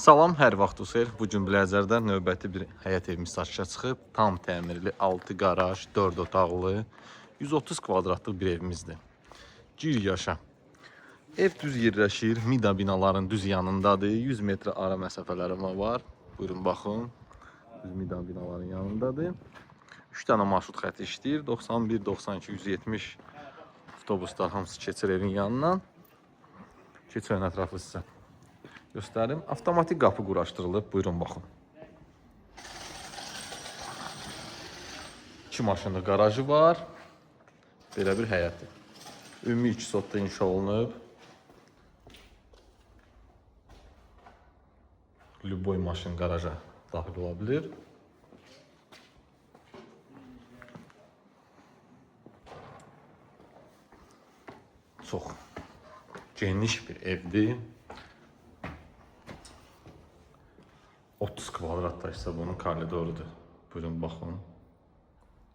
Salam, hər vaxt xeyir. Bu gün Biləcərdə növbəti bir həyət evimiz satışa çıxıb. Tam təmirli, 6 qaraj, 4 otaqlı, 130 kvadratlıq bir evimizdir. Gir yaşa. Ev düz yerləşir, Mida binaların düz yanındadır. 100 metr ara məsafələri var. Buyurun baxın. Düz Mida binaların yanındadır. 3 dənə marşrut xətti işləyir. 91, 92, 170 avtobuslar hamısı keçir evin yanından. Keçən ətrafı sizə göstərim. Avtomatik qapı quraşdırılıb. Buyurun baxın. 2 maşınlı qarajı var. Belə bir həyəti. Ümumi 2 sotda inşa olunub. Lüboy maşın qaraja daxil ola bilir. Çox geniş bir evdir. 30 kvadratda isə bunun koridorudur. Buyurun baxın.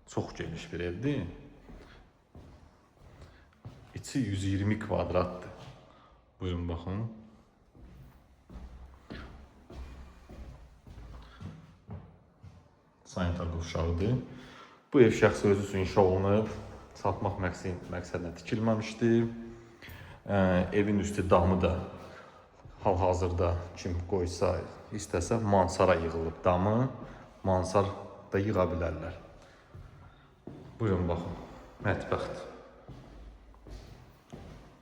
Çox geniş bir evdir. İçi 120 kvadratdır. Buyurun baxın. Sanitar qovşağıdır. Bu ev şəxsi özü üçün inşa olunub. Satmaq məqsədlə tikilməmişdir. Evin üstü damı da hal-hazırda kim qoysa, istəsə mansara yığılıb damı. Mansar da yığa bilərlər. Buyurun baxın. Mətbəxdir.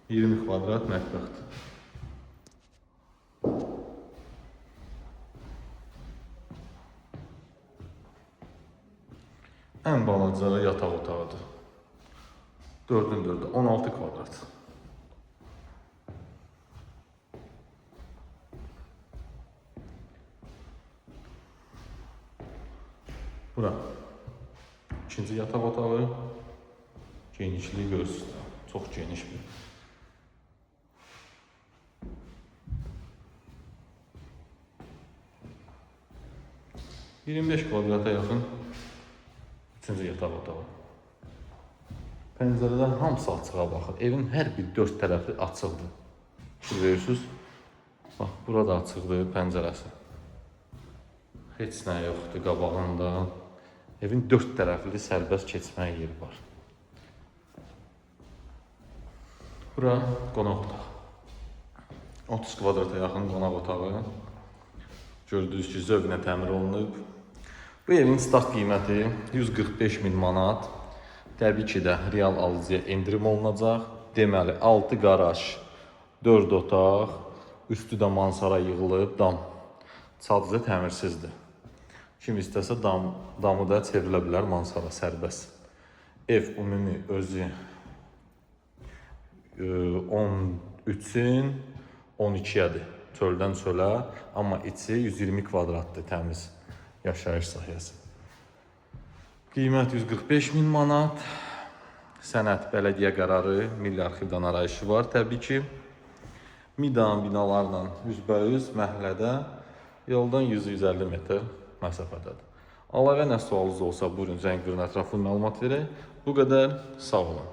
20 kvadrat mətbəxdir. Ən balaca yataq otağıdır. 4'ün 4'ü 16 kvadrat. Bura ikinci yataq otağı. Genişliyi görürsünüz. Çox geniş bir. ...25 kvadrata yaxın 3-cü yataq otağı. Pəncərədən hamısı açığa baxır. Evin hər bir 4 tərəfi açıqdır. Fikir verirsiniz. Bax, burada açıqdır pəncərəsi. Heç nə yoxdur qabağında. Evin 4 tərəfli sərbəst keçməyə yeri var. Bura qonaq otağı. 30 kvadrata yaxın qonaq otağı. Gördüyünüz ki, zövqlə təmir olunub. Bu evin start qiyməti 145 min manat. Təbii ki də real alıcıya endirim olunacaq. Deməli 6 qaraj, 4 otaq, üstü də mansara yığılıb, dam. Sadəcə təmirsizdir. Kim istəsə damı da çevrilə bilər mansara sərbəst. Ev ümumi özü 13'ün 12'yədir. Çöldən çölə, amma içi 120 kvadratdır təmiz yaşayış sahəsi. Qiymət 145 min manat. Sənəd bələdiyyə qərarı, milli arxivdən arayışı var təbii ki. Mida binalarla üzbəyüz məhəllədə yoldan 100-150 metr məsafədədir. Əlavə nə sualınız olsa buyurun zəng verin, ətraflı məlumat verək. Bu qədər, sağ olun.